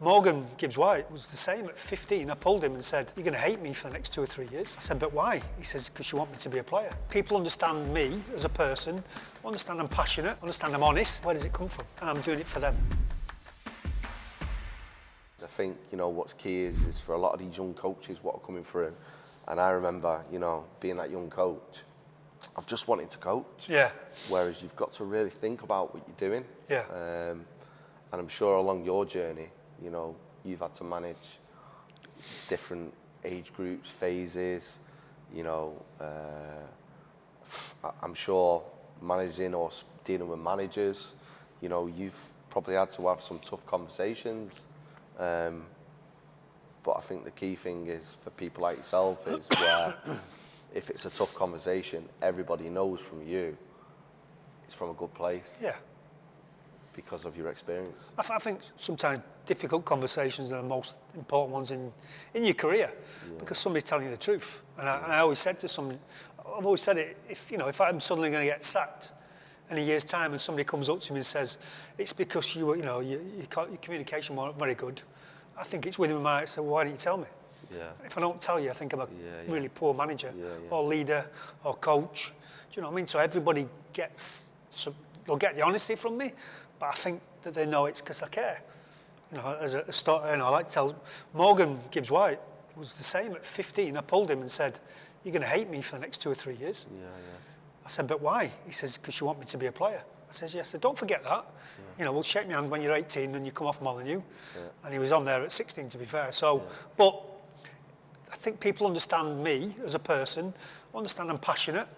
Morgan Gibbs-White was the same at 15. I pulled him and said, you're going to hate me for the next 2 or 3 years. I said, but why? He says, because you want me to be a player. People understand me as a person, understand I'm passionate, understand I'm honest. Where does it come from? And I'm doing it for them. I think, what's key is for a lot of these young coaches what are coming through. And I remember, being that young coach, I've just wanted to coach. Yeah. Whereas you've got to really think about what you're doing. Yeah. And I'm sure along your journey, you've had to manage different age groups, phases, I'm sure managing or dealing with managers, you've probably had to have some tough conversations. But I think the key thing is for people like yourself is where if it's a tough conversation, everybody knows from you it's from a good place. Yeah. Because of your experience. I think sometimes difficult conversations are the most important ones in your career, because somebody's telling you the truth. And I always said to somebody, I've always said it, if I'm suddenly going to get sacked in a year's time and somebody comes up to me and says, it's because your communication weren't very good, I think it's within my mind, so why didn't you tell me? Yeah. If I don't tell you, I think I'm a really poor manager or leader or coach. Do you know what I mean? So everybody they'll get the honesty from me, but I think that they know it's because I care. As a start, I like to tell Morgan Gibbs-White was the same at 15. I pulled him and said, you're going to hate me for the next 2 or 3 years. I said, but why? He says, because you want me to be a player. I says, yes. I said, don't forget that. We'll shake my hand when you're 18 and you come off Molyneux. And he was on there at 16, to be fair. So, but I think people understand me as a person, understand I'm passionate,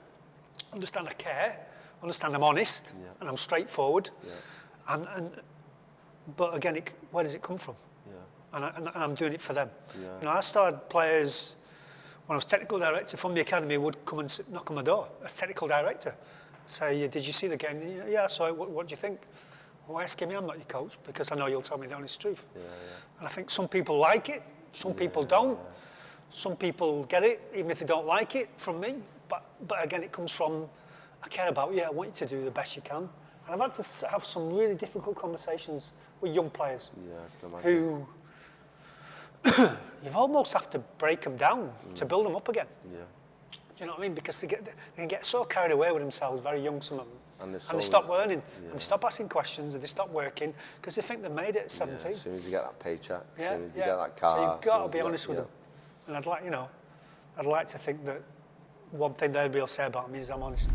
understand I care, understand I'm honest, and I'm straightforward. But again, where does it come from? And I'm doing it for them. I started players when I was technical director from the academy would come and knock on my door as technical director. Say, did you see the game? Yeah, so what do you think? Well, asking me, I'm not your coach, because I know you'll tell me the honest truth. And I think some people like it, some people don't. Some people get it, even if they don't like it from me. But again, it comes from, I care about you, I want you to do the best you can. And I've had to have some really difficult conversations with young players who you've almost have to break them down to build them up again. Do you know what I mean? Because they can get so carried away with themselves, very young, some of them. And they stop learning, and they stop asking questions, and they stop working, because they think they've made it at 17. As soon as you get that paycheck, as soon as you get that car. So you've got to be honest with them. And I'd like to think that one thing they'd be able to say about me is I'm honest.